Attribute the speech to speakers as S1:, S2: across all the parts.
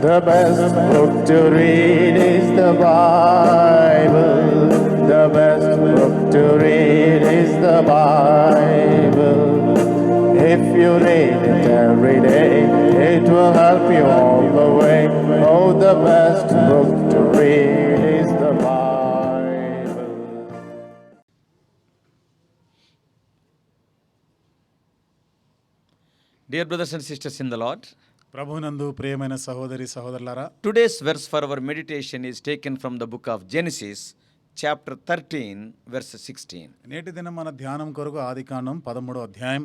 S1: The best book to read is the Bible. The best book to read is the Bible. If you read it every day, it will help you all the way. Oh, the best book to read is the Bible.
S2: Dear brothers and sisters in the Lord,
S3: ప్రభునందు ప్రియమైన సహోదరి సహోదరులారా,
S2: today's verse for our meditation is taken from the book of Genesis, chapter 13, verse 16.
S3: నేటి దినం మన ధ్యానం కొరకు ఆదికాండం 13వ అధ్యాయం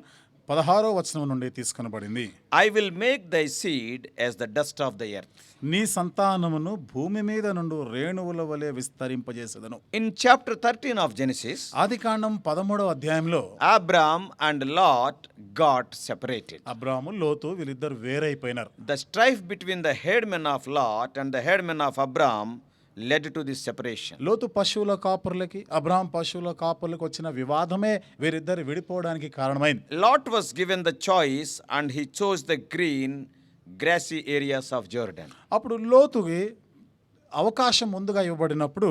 S3: 16వ వచనం నుండి తీసుకొనబడింది.
S2: I will make thy seed as the dust of the earth.
S3: నీ సంతానమును భూమి మీద నుండి రేణువుల వలె విస్తరింపజేసేదను.
S2: In chapter 13 of Genesis,
S3: ఆదికాండం 13వ అధ్యాయంలో
S2: Abram and Lot got separated.
S3: అబ్రాము లోతు వీళ్ళిద్దరు వేరైపోయినారు.
S2: The strife between the headmen of Lot and the headmen of Abram led to this separation.
S3: లోతు పశువుల కాపురులకి అబ్రాం పశువుల కాపురులకు వచ్చిన వివాదమే వీరిద్దరు విడిపోవడానికి కారణమైంది.
S2: Lot was given the choice and he chose the green, grassy areas of Jordan.
S3: అప్పుడు లోతుకి అవకాశం ముందుగా ఇవ్వబడినప్పుడు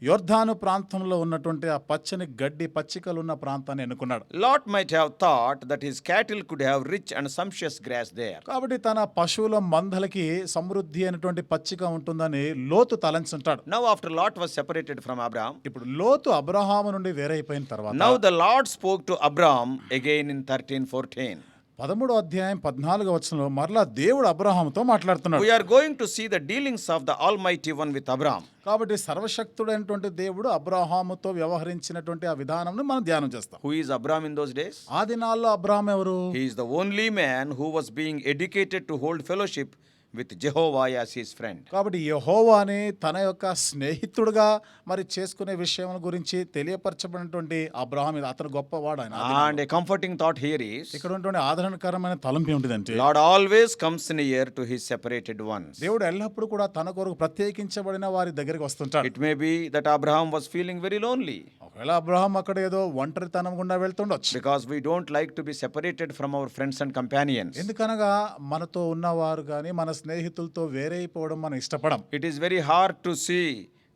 S3: యొర్దాను ప్రాంతంలో ఉన్నటువంటి ఆ పచ్చని గడ్డి పచ్చికలు ఉన్న ప్రాంతాన్ని ఎన్నుకున్నాడు.
S2: Lot might have thought that his cattle could have rich and sumptuous grass there.
S3: కాబట్టి తన పశువుల మందలకి సమృద్ధి అయినటువంటి పచ్చిక ఉంటుందని లోతు తలంచుంటాడు.
S2: Now after Lot was separated from Abram,
S3: ఇప్పుడు లోతు అబ్రహాము నుండి వేరైపోయిన తర్వాత
S2: now the Lord spoke to Abram again in 13:14.
S3: 13వ అధ్యాయం 14వ వచనంలో మరలా దేవుడు అబ్రహాముతో మాట్లాడుతున్నాడు.
S2: We are going to see the dealings of the Almighty One with Abram.
S3: కాబట్టి సర్వశక్తుడైనటువంటి దేవుడు అబ్రహాముతో వ్యవహరించినటువంటి ఆ విధానంను మనం ధ్యానం చేస్తాం.
S2: Who is Abram in those days?
S3: ఆ దినాల్లో అబ్రహాం ఎవరు?
S2: He is the only man who was being educated to hold fellowship with Jehovah as his friend.
S3: కాబట్టి యెహోవాని తన యొక్క స్నేహితుడుగా మరి చేసుకునే విషయం గురించి తెలియపరచబడినటువంటి అబ్రహాం అతను గొప్పవాడు ఆయన.
S2: And a comforting thought here is,
S3: ఇక్కడ ఉన్నటువంటి ఆదరణకరమైన తలంపు ఏమిటిదంటే
S2: Lord always comes near to his separated ones.
S3: దేవుడు ఎల్లప్పుడూ కూడా తన కొరకు ప్రత్యేకించబడిన వారి దగ్గరికి వస్తుంటాడు.
S2: It may be that Abraham was feeling very lonely
S3: ఒకవేళ అబ్రహాం అక్కడ ఏదో ఒంటరితనం గుండా వెళ్తుండొచ్చు.
S2: because we don't like to be separated from our friends and companions.
S3: ఎందుకనగా మనతో ఉన్నవారు కానీ మన స్నేహితులతో వేరైపోవడం మనం ఇష్టపడం.
S2: It is very hard to see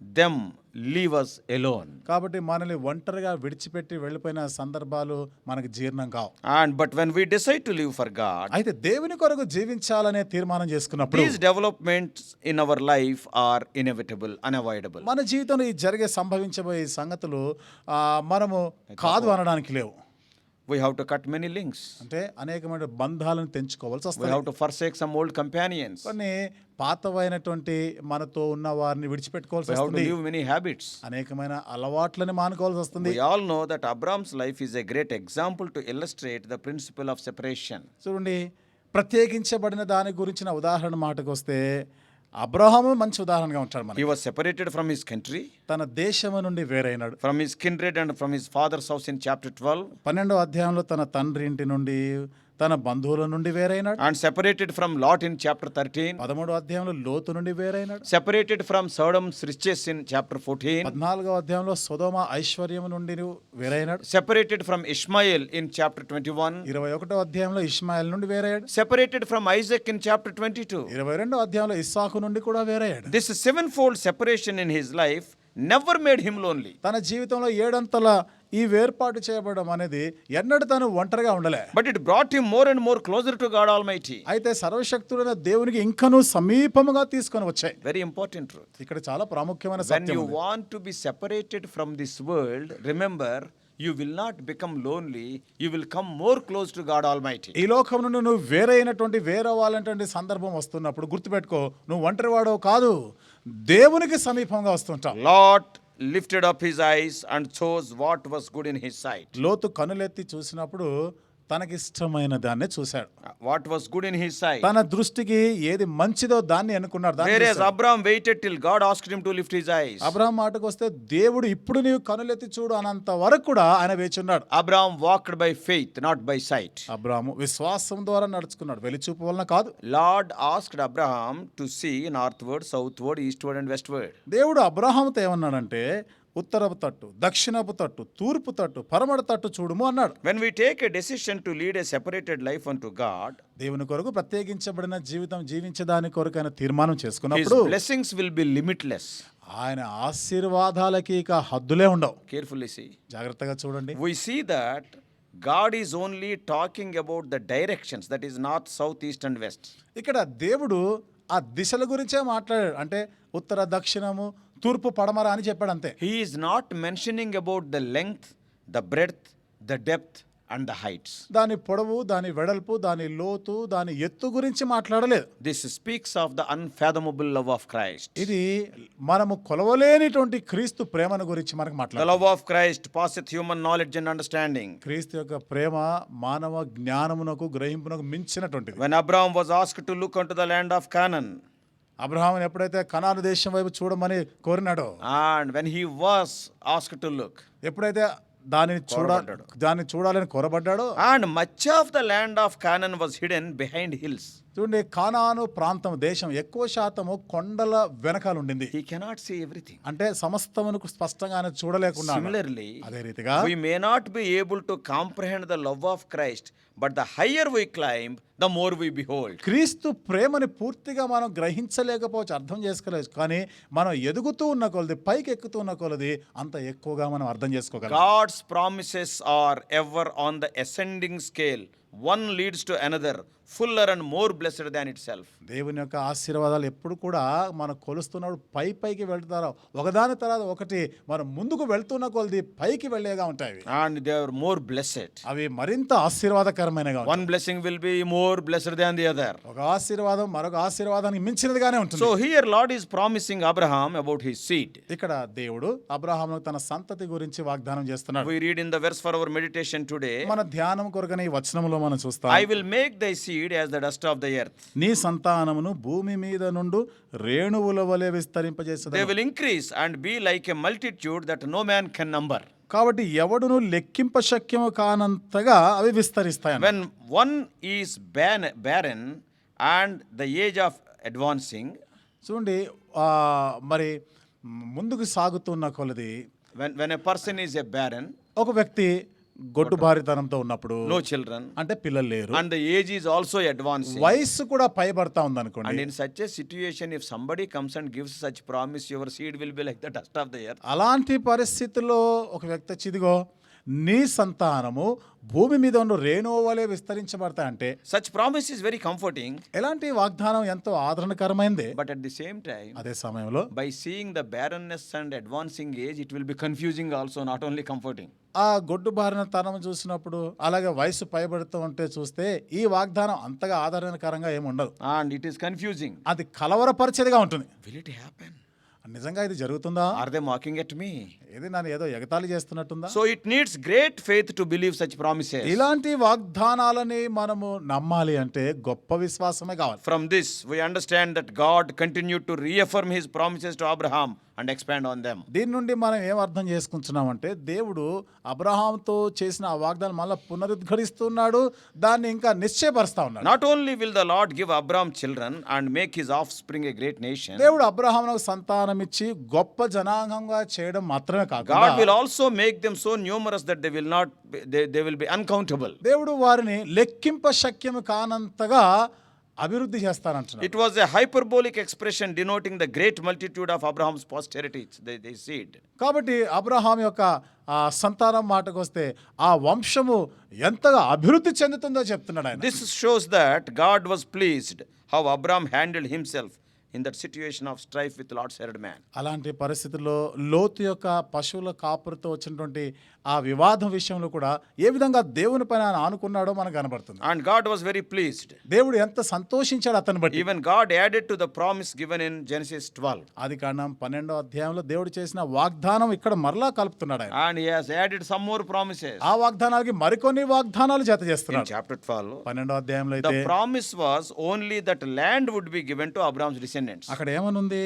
S2: them leave us alone.
S3: కాబట్టి మనల్ని ఒంటరిగా విడిచిపెట్టి వెళ్ళిపోయిన సందర్భాలు మనకు జీర్ణం కావు.
S2: But when we decide to live for God,
S3: అయితే దేవుని కొరకు జీవించాలనే తీర్మానం చేసుకున్నప్పుడు
S2: these developments in our life are inevitable, unavoidable.
S3: మన జీవితంలో ఈ సంభవించబోయే సంగతులు మనము కాదు అనడానికి లేవు.
S2: We have to cut many links.
S3: అంటే అనేకమైన బంధాలను తెంచుకోవాల్సి
S2: We
S3: వస్తుంది.
S2: have to forsake some old companions.
S3: కొన్ని పాతవైనటువంటి మనతో ఉన్న వారిని విడిచిపెట్టుకోవాల్సి
S2: We have to
S3: వస్తుంది.
S2: leave many habits.
S3: అనేకమైన అలవాట్లని మానుకోవాల్సి వస్తుంది.
S2: We all know that Abram's life is a great example to illustrate the principle of separation.
S3: చూడండి, ప్రత్యేకించబడిన దాని గురించిన ఉదాహరణ మాటకు వస్తే అబ్రహాము మంచి ఉదాహరణగా ఉంటాడు
S2: He
S3: మనకి.
S2: was separated from his country,
S3: తన దేశము నుండి వేరైనాడు.
S2: from his kindred and from his father's house in chapter 12,
S3: 12వ అధ్యాయంలో తన తండ్రి ఇంటి నుండి తన బంధువుల నుండి వేరైనాడు.
S2: and separated from Lot in chapter 13,
S3: 13వ అధ్యాయంలో లోతు నుండి వేరైనాడు.
S2: separated from Sodom's riches in chapter 14,
S3: 14వ అధ్యాయంలో సొదొమ ఐశ్వర్యం నుండి వేరైనాడు.
S2: separated from Ishmael in chapter 21,
S3: 21వ అధ్యాయంలో ఇష్మాయేల్ నుండి వేరయ్యాడు.
S2: separated from Isaac in chapter 22.
S3: 22వ అధ్యాయంలో ఇస్సాకు నుండి కూడా వేరయ్యాడు.
S2: This sevenfold separation in his life never made him lonely.
S3: తన జీవితంలో ఏడంతల ఈ వేర్పాటు చేయబడడం అనేది ఎన్నడూ తను ఒంటరిగా ఉండలే.
S2: But it brought him more and more closer to God Almighty.
S3: అయితే సర్వశక్తుడైన దేవునికి ఇంకనూ సమీపముగా తీసుకొని వచ్చాయి.
S2: Very important truth.
S3: ఇక్కడ చాలా ప్రాముఖ్యమైన
S2: When
S3: సత్యం
S2: you
S3: ఉంది.
S2: want to be separated from this world, remember, you will not become lonely, you will come more close to God Almighty.
S3: ఈ లోకం నుండి నువ్వు వేరవ్వాలంటే సందర్భం వస్తున్నప్పుడు గుర్తుపెట్టుకో, నువ్వు ఒంటరివాడో కాదు, దేవునికి సమీపంగా వస్తుంటావు.
S2: Lot lifted up his eyes and chose what was good in his sight.
S3: లోతు కనులెత్తి చూసినప్పుడు తనకిష్టమైన దాన్నే చూశాడు.
S2: What was good in his sight.
S3: తన దృష్టికి ఏది మంచిదో దాన్ని అనుకున్నాడు.
S2: Whereas Abraham waited till God asked him to lift his eyes.
S3: Abraham మాటకు వస్తే దేవుడు ఇప్పుడు నీవు కనులెత్తి చూడు అనంత వరకు కూడా ఆయన వేచున్నాడు.
S2: Abraham walked by faith, not by sight.
S3: Abraham విశ్వాసం ద్వారా నడుచుకున్నాడు, వెలిచూపు వలన కాదు.
S2: Lord asked Abraham to see northward, southward, eastward and westward.
S3: దేవుడు అబ్రహాముతో ఏమన్నాడంటే ఉత్తరపు తట్టు, దక్షిణపు తట్టు, తూర్పు తట్టు, పడమర తట్టు చూడుము అన్నాడు.
S2: When we take a decision to lead a separated life unto God,
S3: దేవుని కొరకు ప్రత్యేకించబడిన జీవితం జీవించదాని కొరకైన తీర్మానం
S2: His
S3: చేసుకున్నప్పుడు
S2: blessings will be limitless.
S3: ఆయన ఆశీర్వాదాలకి ఇక హద్దులే ఉండవు.
S2: Carefully see.
S3: జాగ్రత్తగా చూడండి.
S2: We see that God is only talking about the directions, that is north, south, east and west.
S3: ఇక్కడ దేవుడు ఆ దిశల గురించే మాట్లాడాడు. అంటే ఉత్తర, దక్షిణము, తూర్పు, పడమర అని చెప్పాడు అంతే.
S2: He is not mentioning about the length, the breadth, the depth and the heights.
S3: దాని పొడవు, దాని వెడల్పు, దాని లోతు, దాని ఎత్తు గురించి మాట్లాడలేదు.
S2: This speaks of the unfathomable love of Christ.
S3: ఇది మనము కొలవలేనిటువంటి క్రీస్తు ప్రేమను గురించి మనకు
S2: The
S3: మాట్లాడాలి.
S2: love of Christ passeth human knowledge and understanding.
S3: క్రీస్తు యొక్క ప్రేమ మానవ జ్ఞానమునకు గ్రహింపునకు మించినటువంటిది.
S2: When Abraham was asked to look unto the land of Canaan,
S3: అబ్రహామును ఎప్పుడైతే కనాను దేశం వైపు చూడమని కోరినాడో,
S2: and when he was asked to look,
S3: ఎప్పుడైతే దాన్ని చూడాలని కోరబడ్డాడో,
S2: and much of the land of Canaan was hidden behind hills.
S3: చూడండి, కానాను ప్రాంతం దేశం ఎక్కువ శాతము కొండల వెనకాల ఉండింది.
S2: He cannot see everything.
S3: అంటే సమస్తమునకు స్పష్టంగా ఆయన చూడలేకున్నాడు.
S2: Similarly,
S3: అదే రీతిగా
S2: we may not be able to comprehend the love of Christ, but the higher we climb, the more we behold.
S3: క్రీస్తు ప్రేమని పూర్తిగా మనం గ్రహించలేకపోవచ్చు, అర్థం చేసుకోలేదు. కానీ మనం ఎదుగుతూ ఉన్న కొలది, పైకి ఎక్కుతూ ఉన్న కొలది అంత ఎక్కువగా మనం అర్థం చేసుకోగలం.
S2: God's promises are ever on the ascending scale. One leads to another, fuller and more blessed than itself.
S3: దేవుని యొక్క ఆశీర్వాదాలు ఎప్పుడు కూడా మనం కొలుస్తున్నప్పుడు పైకి వెళ్తారో, ఒకదాని తర్వాత ఒకటి మనం ముందుకు వెళ్తున్న కొలది పైకి వెళ్ళేగా ఉంటాయి.
S2: And they are more blessed.
S3: అవి మరింత ఆశీర్వాదకరమైనగా ఉంటాయి.
S2: One blessing will be more blessed than the other.
S3: ఒక ఆశీర్వాదం మరొక ఆశీర్వాదానికి మించినదిగానే ఉంటుంది.
S2: So here Lord is promising Abraham about his seed.
S3: ఇక్కడ దేవుడు అబ్రహాముకు తన సంతతి గురించి వాగ్దానం చేస్తున్నాడు.
S2: We read in the verse for our meditation today,
S3: మన ధ్యానం కొరకనే ఈ వచనములో మనం చూస్తాం.
S2: I will make thy seed as the dust of the earth.
S3: నీ సంతానమును భూమి మీద నుండి రేణువుల వలె
S2: They
S3: విస్తరింపజేసేదను.
S2: will increase and be like a multitude that no man can number.
S3: కాబట్టి ఎవడును లెక్కింప శక్యము కానంతగా అవి విస్తరిస్తాయి.
S2: When one is barren and the age of advancing,
S3: చూడండి, మరి ముందుకు సాగుతున్న కొలది
S2: when a person is a barren,
S3: ఒక వ్యక్తి గొడ్డు భారీతనంతో ఉన్నప్పుడు,
S2: no children,
S3: అంటే పిల్లలు లేరు,
S2: and the age is also advancing,
S3: వయస్సు కూడా పైబడతా ఉందనుకోండి,
S2: and in such a situation if somebody comes and gives such promise, your seed will be like the dust of the earth.
S3: అలాంటి పరిస్థితుల్లో ఒక వ్యక్తి చిదిగో నీ సంతానము భూమి మీద ఉన్న రేణువు వలె విస్తరించబడతా అంటే,
S2: Such promise is very comforting,
S3: ఎలాంటి వాగ్దానం ఎంతో ఆదరణకరమైంది.
S2: but at the same time,
S3: అదే సమయంలో
S2: by seeing the barrenness and advancing age, it will be confusing also, not only comforting.
S3: ఆ గొడ్డు బారిన తనం చూసినప్పుడు, అలాగే వయసు పైబడుతూ ఉంటే చూస్తే ఈ వాగ్దానం అంతగా ఆదరణకరంగా ఏమి ఉండదు.
S2: And it is confusing.
S3: అది కలవరపరిచేదిగా ఉంటుంది.
S2: Will it happen?
S3: నిజంగా ఇది జరుగుతుందా?
S2: Are they mocking at me?
S3: ఇది నన్ను ఏదో ఎగతాళి చేస్తున్నట్టుందా?
S2: So it needs great faith to believe such promises.
S3: ఇలాంటి వాగ్దానాలని మనము నమ్మాలి అంటే గొప్ప విశ్వాసమే కావాలి.
S2: From this, we understand that God continued to reaffirm his promises to Abraham and expand on them.
S3: దీని నుండి మనం ఏం అర్థం చేసుకుంటున్నామంటే, దేవుడు అబ్రహాంతో చేసిన ఆ వాగ్దానం మళ్ళీ పునరుద్ఘాటిస్తున్నాడు, దాన్ని ఇంకా నిశ్చయపరుస్తా ఉన్నాడు.
S2: Not only will the Lord give Abraham children and make his offspring a great nation,
S3: దేవుడు అబ్రహామునకు సంతానం ఇచ్చి గొప్ప జనాంగంగా చేయడం మాత్రమే
S2: God
S3: కాకుండా,
S2: will also make them so numerous that they will be uncountable.
S3: దేవుడు వారిని లెక్కింప శక్యము కానంతగా అభివృద్ధి చేస్తానంటున్నాడు.
S2: It was a hyperbolic expression denoting the great multitude of Abraham's posterity, they seed.
S3: కాబట్టి అబ్రహాం యొక్క ఆ సంతానం మాటకు వస్తే ఆ వంశము ఎంతగా అభివృద్ధి చెందుతుందో చెప్తున్నాడు ఆయన.
S2: This shows that God was pleased how Abraham handled himself in that situation of strife with Lord's herd man.
S3: అలాంటి పరిస్థితుల్లో లోతు యొక్క పశువుల కాపురితో వచ్చినటువంటి ఆ వివాదం విషయంలో కూడా ఏ విధంగా దేవుని పైన ఆయన ఆనుకున్నాడో మనకు కనబడుతుంది.
S2: And God was very pleased.
S3: దేవుడు ఎంత సంతోషించాడు అతని బట్టి.
S2: Even God added to the promise given in Genesis 12.
S3: ఆదికాండం 12వ అధ్యాయంలో దేవుడు చేసిన వాగ్దానం ఇక్కడ మరలా కలుపుతున్నాడు ఆయన.
S2: And he has added some more promises.
S3: ఆ వాగ్దానాలకి మరికొన్ని వాగ్దానాలు జత
S2: In
S3: చేస్తున్నాడు.
S2: chapter 12,
S3: 12వ అధ్యాయంలో అయితే
S2: the promise was only that land would be given to Abraham's descendants.
S3: అక్కడ ఏమనుంది?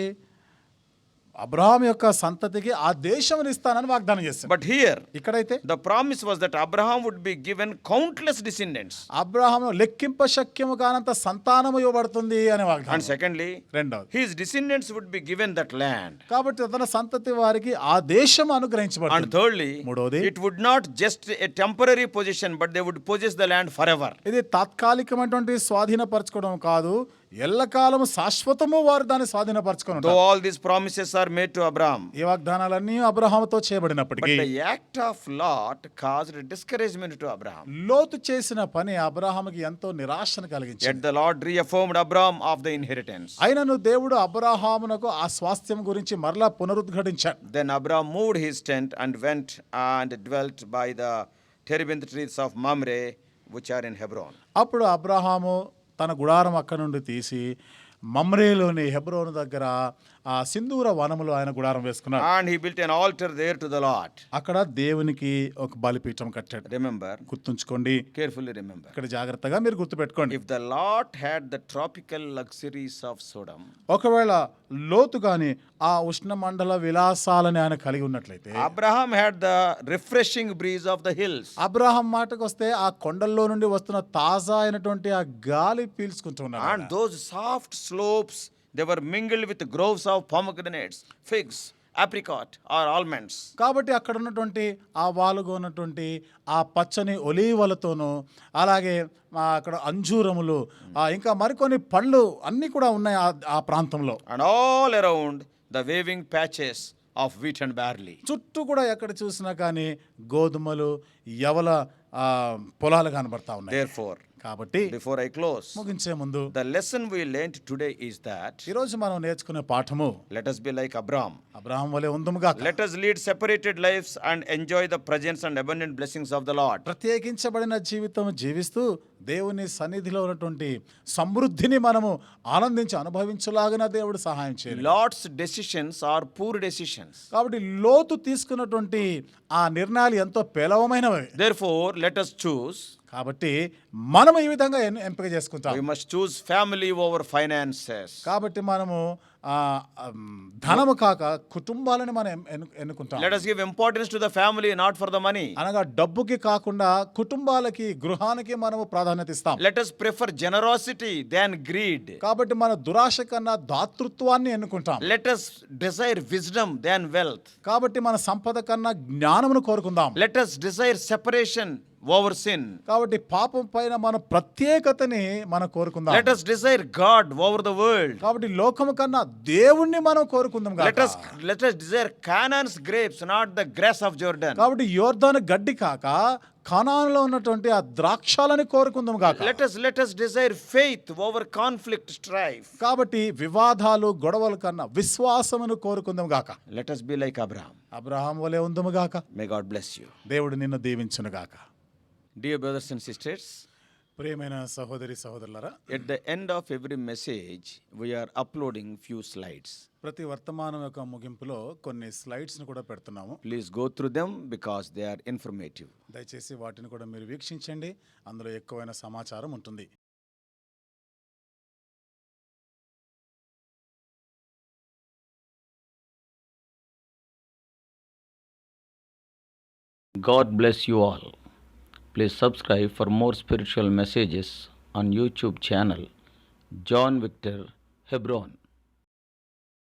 S3: అబ్రహాం యొక్క సంతతికి ఆ దేశం ఇస్తానని వాగ్దానం చేశాడు.
S2: But here,
S3: ఇక్కడైతే
S2: the promise was that Abraham would be given countless descendants.
S3: Abraham లెక్కింప శక్యము కానంత సంతానము ఇవ్వబడుతుంది అని
S2: And
S3: వాగ్దానం.
S2: secondly,
S3: రెండవది,
S2: his descendants would be given that land.
S3: కాబట్టి తన సంతతి వారికి ఆ దేశం
S2: And
S3: అనుగ్రహించబడుతుంది.
S2: thirdly,
S3: మూడవది,
S2: it would not just a temporary possession, but they would possess the land forever.
S3: ఇది తాత్కాలికమైనటువంటి స్వాధీనపరచుకోవడం కాదు, ఎల్లకాలము శాశ్వతము వారు దాన్ని స్వాధీనపరచుకొని
S2: Though
S3: ఉంటారు.
S2: all these promises are made to Abraham,
S3: ఈ వాగ్దానాలన్నీ అబ్రహాముతో
S2: but
S3: చేయబడినప్పటికీ
S2: the act of Lot caused discouragement to Abraham.
S3: లోతు చేసిన పని అబ్రహాముకి ఎంతో నిరాశను కలిగించింది.
S2: Yet the Lord reaffirmed Abraham of the inheritance.
S3: అయినను దేవుడు అబ్రహామునకు ఆ స్వాస్థ్యం గురించి మరలా పునరుద్ఘాటించాడు.
S2: Then Abraham moved his tent and went and dwelt by the terebinth trees of Mamre, which are in Hebron.
S3: అప్పుడు అబ్రహాము తన గుడారం అక్కడి నుండి తీసి మమ్రేలోని హెబ్రోను దగ్గర ఆ సింధూర వనములో ఆయన గుడారం వేసుకున్నాడు.
S2: And he built an altar there to the Lord.
S3: అక్కడ దేవునికి ఒక బలిపీఠం కట్టాడు.
S2: Remember,
S3: గుర్తుంచుకోండి,
S2: carefully remember.
S3: ఇక్కడ జాగ్రత్తగా మీరు గుర్తుపెట్టుకోండి.
S2: If the Lot had the tropical luxuries of Sodom,
S3: ఒకవేళ లోతు గాని ఆ ఉష్ణమండల విలాసాలని ఆయన కలిగి ఉన్నట్లయితే,
S2: Abraham had the refreshing breeze of the hills.
S3: Abraham మాటకు వస్తే ఆ కొండల్లో నుండి వస్తున్న తాజా అయినటువంటి ఆ గాలి పీల్చుకుంటున్నాడు.
S2: And those soft slopes, they were mingled with groves of pomegranates, figs, apricot or almonds.
S3: కాబట్టి అక్కడ ఉన్నటువంటి ఆ వాలుగా ఉన్నటువంటి ఆ పచ్చని ఒలీవలతోనూ అలాగే అక్కడ అంజూరములు ఇంకా మరికొన్ని పళ్ళు అన్నీ కూడా ఉన్నాయి ఆ ప్రాంతంలో.
S2: And all around the waving patches of wheat and barley.
S3: చుట్టూ కూడా ఎక్కడ చూసినా కానీ గోధుమలు యవల పొలాలు కనబడతా ఉన్నాయి.
S2: Therefore,
S3: కాబట్టి
S2: before I close,
S3: ముగించే ముందు
S2: the lesson we learned today is that
S3: ఈరోజు మనం నేర్చుకునే పాఠము,
S2: let us be like Abraham.
S3: Abraham వలె ఉందుముగా,
S2: Let us lead separated lives and enjoy the presence and abundant blessings of the Lord.
S3: ప్రత్యేకించబడిన జీవితం జీవిస్తూ దేవుని సన్నిధిలో ఉన్నటువంటి సమృద్ధిని మనము ఆనందించి అనుభవించలాగిన దేవుడు సహాయం చేయాలి.
S2: Lot's decisions are poor decisions.
S3: కాబట్టి లోతు తీసుకున్నటువంటి ఆ నిర్ణయాలు ఎంతో పేలవమైనవి.
S2: Therefore, let us choose.
S3: కాబట్టి మనం ఈ విధంగా ఎంపిక చేసుకుంటాం.
S2: We must choose family over finances.
S3: కాబట్టి మనము ధనము కాక కుటుంబాలను మనం ఎన్నుకుంటాం.
S2: Let us give importance to the family, not for the money.
S3: అనగా డబ్బుకి కాకుండా కుటుంబాలకి, గృహానికి మనము ప్రాధాన్యత ఇస్తాం.
S2: Let us prefer generosity than greed.
S3: కాబట్టి మన దురాశ కన్నా దాతృత్వాన్ని ఎన్నుకుంటాం.
S2: Let us desire wisdom than wealth.
S3: కాబట్టి మన సంపద కన్నా జ్ఞానమును కోరుకుందాం.
S2: Let us desire separation over sin.
S3: కాబట్టి పాపం పైన మన ప్రత్యేకతని మనం కోరుకుందాం.
S2: Let us desire God over the world.
S3: కాబట్టి లోకము కన్నా దేవుణ్ణి మనం కోరుకుందాం గాక.
S2: Let us desire Canaan's grapes, not the grass of Jordan.
S3: కాబట్టి యోర్దాను గడ్డి కాక కనానులో ఉన్నటువంటి ఆ ద్రాక్షాలని కోరుకుందాం గాక.
S2: Let us desire faith over conflict, strife.
S3: కాబట్టి వివాదాలు, గొడవల కన్నా విశ్వాసమును కోరుకుందాం గాక.
S2: Let us be like Abraham.
S3: Abraham వలె ఉందుము గాక.
S2: May God bless you.
S3: దేవుడు నిన్ను దీవించును గాక.
S2: Dear brothers and sisters,
S3: ప్రియమైన సహోదరి సహోదరులారా,
S2: at the end of every message, we are uploading few slides.
S3: ప్రతి వర్తమానం యొక్క ముగింపులో కొన్ని స్లైడ్స్ను కూడా పెడుతున్నాము.
S2: Please go through them because they are informative.
S3: దయచేసి వాటిని కూడా మీరు వీక్షించండి, అందులో ఎక్కువైన సమాచారం ఉంటుంది.
S4: God bless you all. Please subscribe for more spiritual messages on YouTube channel John Victor Hebron.